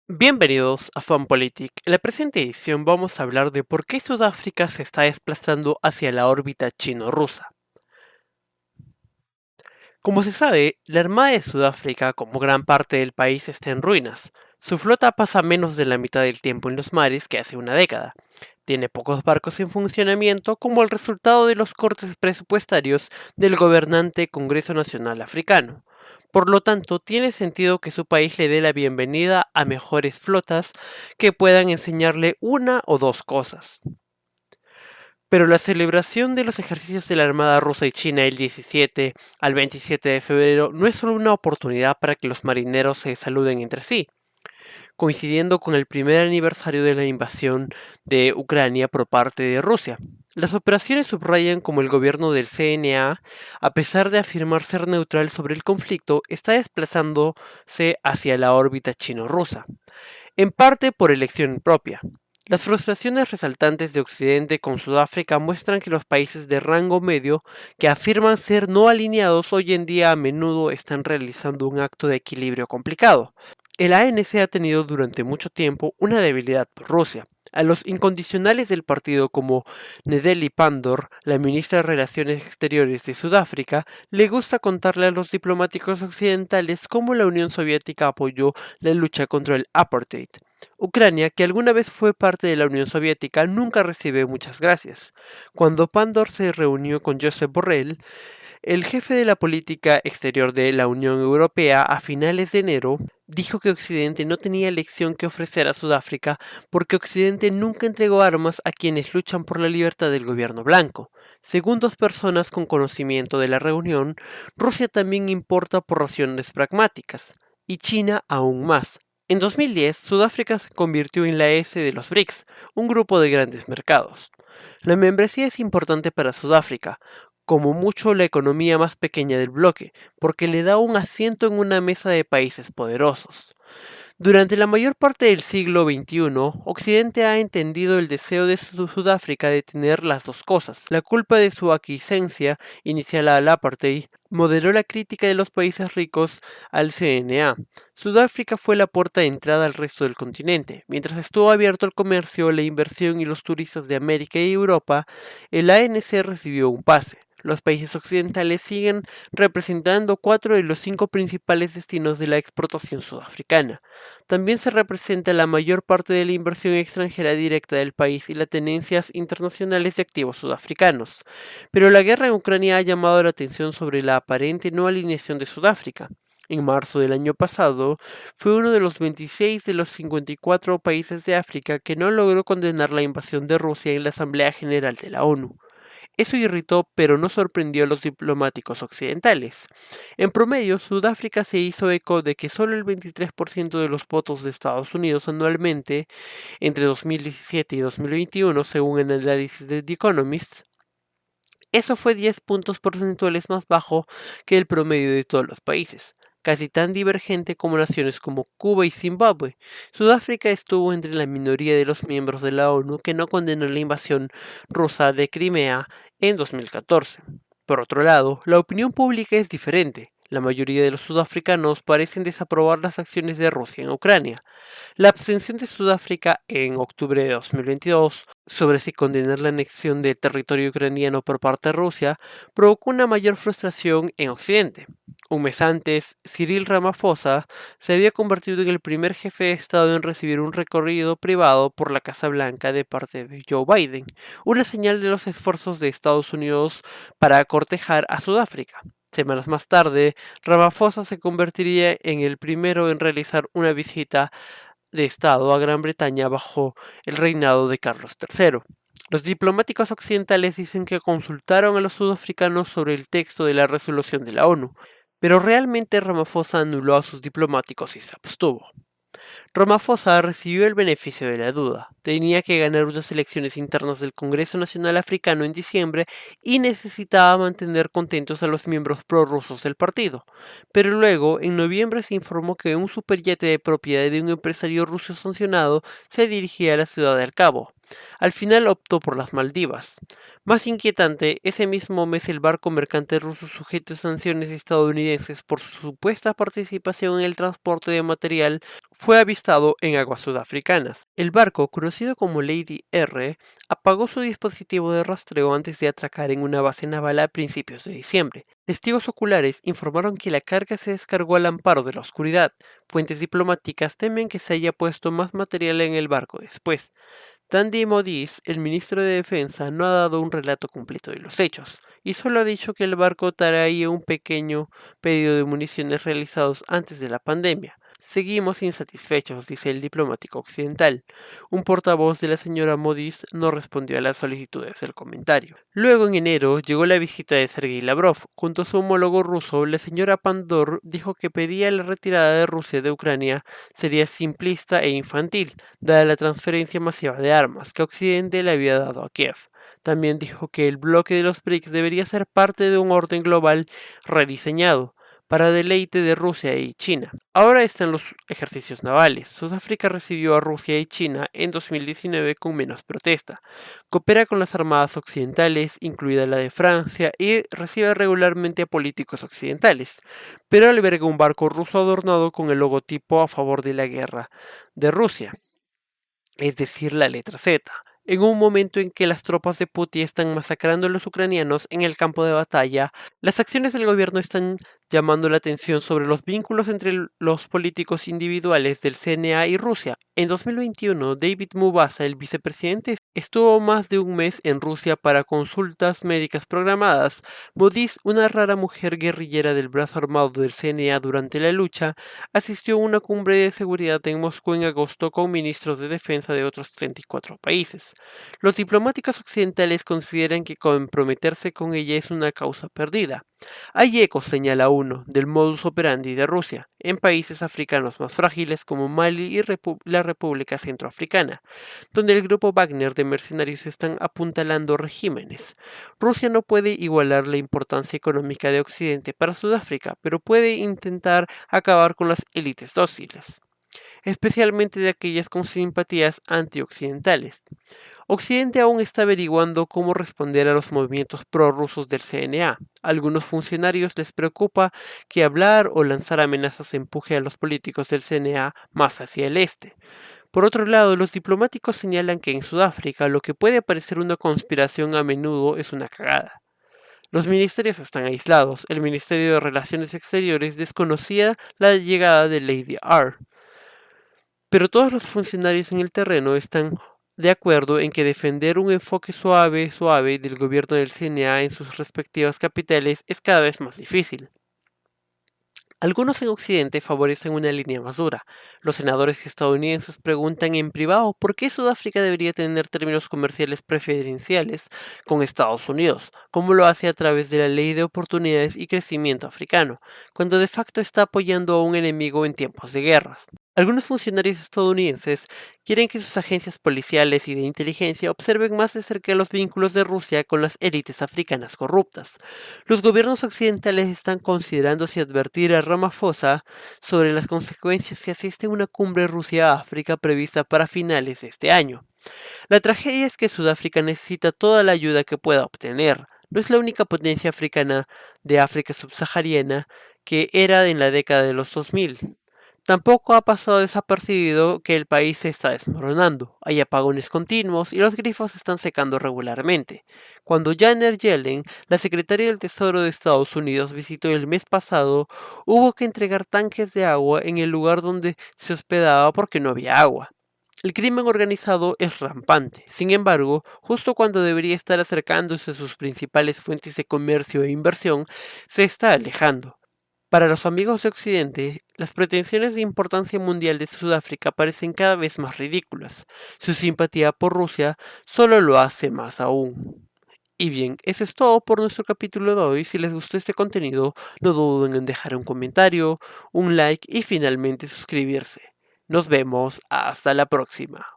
Bienvenidos a FunPolitic. En la presente edición vamos a hablar de por qué Sudáfrica se está desplazando hacia la órbita chino-rusa. Como se sabe, la Armada de Sudáfrica, como gran parte del país, está en ruinas. Su flota pasa menos de la mitad del tiempo en los mares que hace una década. Tiene pocos barcos en funcionamiento como el resultado de los cortes presupuestarios del gobernante Congreso Nacional Africano. Por lo tanto, tiene sentido que su país le dé la bienvenida a mejores flotas que puedan enseñarle una o dos cosas. Pero la celebración de los ejercicios de la Armada rusa y China el 17 al 27 de febrero no es solo una oportunidad para que los marineros se saluden entre sí, coincidiendo con el primer aniversario de la invasión de Ucrania por parte de Rusia. Las operaciones subrayan como el gobierno del CNA, a pesar de afirmar ser neutral sobre el conflicto, está desplazándose hacia la órbita chino-rusa, en parte por elección propia. Las frustraciones resaltantes de Occidente con Sudáfrica muestran que los países de rango medio que afirman ser no alineados hoy en día a menudo están realizando un acto de equilibrio complicado. El ANC ha tenido durante mucho tiempo una debilidad por Rusia. A los incondicionales del partido como Nedeli Pandor, la ministra de Relaciones Exteriores de Sudáfrica, le gusta contarle a los diplomáticos occidentales cómo la Unión Soviética apoyó la lucha contra el apartheid. Ucrania, que alguna vez fue parte de la Unión Soviética, nunca recibe muchas gracias. Cuando Pandor se reunió con Josep Borrell, el jefe de la política exterior de la Unión Europea a finales de enero dijo que Occidente no tenía elección que ofrecer a Sudáfrica porque Occidente nunca entregó armas a quienes luchan por la libertad del gobierno blanco. Según dos personas con conocimiento de la reunión, Rusia también importa por razones pragmáticas, y China aún más. En 2010, Sudáfrica se convirtió en la S de los BRICS, un grupo de grandes mercados. La membresía es importante para Sudáfrica, como mucho la economía más pequeña del bloque, porque le da un asiento en una mesa de países poderosos. Durante la mayor parte del siglo XXI, Occidente ha entendido el deseo de Sudáfrica de tener las dos cosas. La culpa de su aquiescencia inicial al apartheid moderó la crítica de los países ricos al CNA. Sudáfrica fue la puerta de entrada al resto del continente. Mientras estuvo abierto el comercio, la inversión y los turistas de América y Europa, el ANC recibió un pase. Los países occidentales siguen representando 4 de los 5 principales destinos de la exportación sudafricana. También se representa la mayor parte de la inversión extranjera directa del país y las tenencias internacionales de activos sudafricanos. Pero la guerra en Ucrania ha llamado la atención sobre la aparente no alineación de Sudáfrica. En marzo del año pasado, fue uno de los 26 de los 54 países de África que no logró condenar la invasión de Rusia en la Asamblea General de la ONU. Eso irritó pero no sorprendió a los diplomáticos occidentales. En promedio, Sudáfrica se hizo eco de que solo el 23% de los votos de Estados Unidos anualmente entre 2017 y 2021, según el análisis de The Economist, eso fue 10 puntos porcentuales más bajo que el promedio de todos los países, casi tan divergente como naciones como Cuba y Zimbabue. Sudáfrica estuvo entre la minoría de los miembros de la ONU que no condenó la invasión rusa de Crimea en 2014. Por otro lado, la opinión pública es diferente. La mayoría de los sudafricanos parecen desaprobar las acciones de Rusia en Ucrania. La abstención de Sudáfrica en octubre de 2022 sobre si condenar la anexión del territorio ucraniano por parte de Rusia provocó una mayor frustración en Occidente. Un mes antes, Cyril Ramaphosa se había convertido en el primer jefe de Estado en recibir un recorrido privado por la Casa Blanca de parte de Joe Biden, una señal de los esfuerzos de Estados Unidos para cortejar a Sudáfrica. Semanas más tarde, Ramaphosa se convertiría en el primero en realizar una visita de Estado a Gran Bretaña bajo el reinado de Carlos III. Los diplomáticos occidentales dicen que consultaron a los sudafricanos sobre el texto de la resolución de la ONU, pero realmente Ramaphosa anuló a sus diplomáticos y se abstuvo. Ramaphosa recibió el beneficio de la duda. Tenía que ganar unas elecciones internas del Congreso Nacional Africano en diciembre y necesitaba mantener contentos a los miembros prorrusos del partido. Pero luego, en noviembre se informó que un superyate de propiedad de un empresario ruso sancionado se dirigía a la ciudad de Al Cabo. Al final optó por las Maldivas. Más inquietante, ese mismo mes el barco mercante ruso sujeto a sanciones estadounidenses por su supuesta participación en el transporte de material fue avistado en aguas sudafricanas. El barco, conocido como Lady R, apagó su dispositivo de rastreo antes de atracar en una base naval a principios de diciembre. Testigos oculares informaron que la carga se descargó al amparo de la oscuridad. Fuentes diplomáticas temen que se haya puesto más material en el barco después. Dandy Modis, el ministro de Defensa, no ha dado un relato completo de los hechos, y solo ha dicho que el barco traía un pequeño pedido de municiones realizados antes de la pandemia. Seguimos insatisfechos, dice el diplomático occidental. Un portavoz de la señora Modis no respondió a las solicitudes del comentario. Luego, en enero, llegó la visita de Sergei Lavrov. Junto a su homólogo ruso, la señora Pandor dijo que pedía la retirada de Rusia de Ucrania sería simplista e infantil, dada la transferencia masiva de armas que Occidente le había dado a Kiev. También dijo que el bloque de los BRICS debería ser parte de un orden global rediseñado, para deleite de Rusia y China. Ahora están los ejercicios navales. Sudáfrica recibió a Rusia y China en 2019 con menos protesta. Coopera con las armadas occidentales, incluida la de Francia, y recibe regularmente a políticos occidentales, pero alberga un barco ruso adornado con el logotipo a favor de la guerra de Rusia, es decir, la letra Z. En un momento en que las tropas de Putin están masacrando a los ucranianos en el campo de batalla, las acciones del gobierno están llamando la atención sobre los vínculos entre los políticos individuales del CNA y Rusia. En 2021, David Mubasa, el vicepresidente, estuvo más de un mes en Rusia para consultas médicas programadas. Modis, una rara mujer guerrillera del brazo armado del CNA durante la lucha, asistió a una cumbre de seguridad en Moscú en agosto con ministros de defensa de otros 34 países. Los diplomáticos occidentales consideran que comprometerse con ella es una causa perdida. Hay ecos, señala uno, del modus operandi de Rusia en países africanos más frágiles como Mali y la República Centroafricana, donde el grupo Wagner de mercenarios están apuntalando regímenes. Rusia no puede igualar la importancia económica de Occidente para Sudáfrica, pero puede intentar acabar con las élites dóciles, especialmente de aquellas con simpatías antioccidentales. Occidente aún está averiguando cómo responder a los movimientos prorrusos del CNA. A algunos funcionarios les preocupa que hablar o lanzar amenazas empuje a los políticos del CNA más hacia el este. Por otro lado, los diplomáticos señalan que en Sudáfrica lo que puede parecer una conspiración a menudo es una cagada. Los ministerios están aislados. El Ministerio de Relaciones Exteriores desconocía la llegada de Lady R. Pero todos los funcionarios en el terreno están de acuerdo en que defender un enfoque suave del gobierno del CNA en sus respectivas capitales es cada vez más difícil. Algunos en Occidente favorecen una línea más dura. Los senadores estadounidenses preguntan en privado por qué Sudáfrica debería tener términos comerciales preferenciales con Estados Unidos, como lo hace a través de la Ley de Oportunidades y Crecimiento Africano, cuando de facto está apoyando a un enemigo en tiempos de guerras. Algunos funcionarios estadounidenses quieren que sus agencias policiales y de inteligencia observen más de cerca los vínculos de Rusia con las élites africanas corruptas. Los gobiernos occidentales están considerando si advertir a Ramaphosa sobre las consecuencias si asiste a una cumbre Rusia-África prevista para finales de este año. La tragedia es que Sudáfrica necesita toda la ayuda que pueda obtener. No es la única potencia africana de África subsahariana que era en la década de los 2000. Tampoco ha pasado desapercibido que el país se está desmoronando, hay apagones continuos y los grifos se están secando regularmente. Cuando Janet Yellen, la secretaria del Tesoro de Estados Unidos, visitó el mes pasado, hubo que entregar tanques de agua en el lugar donde se hospedaba porque no había agua. El crimen organizado es rampante, sin embargo, justo cuando debería estar acercándose a sus principales fuentes de comercio e inversión, se está alejando. Para los amigos de Occidente, las pretensiones de importancia mundial de Sudáfrica parecen cada vez más ridículas. Su simpatía por Rusia solo lo hace más aún. Y bien, eso es todo por nuestro capítulo de hoy. Si les gustó este contenido, no duden en dejar un comentario, un like y finalmente suscribirse. Nos vemos hasta la próxima.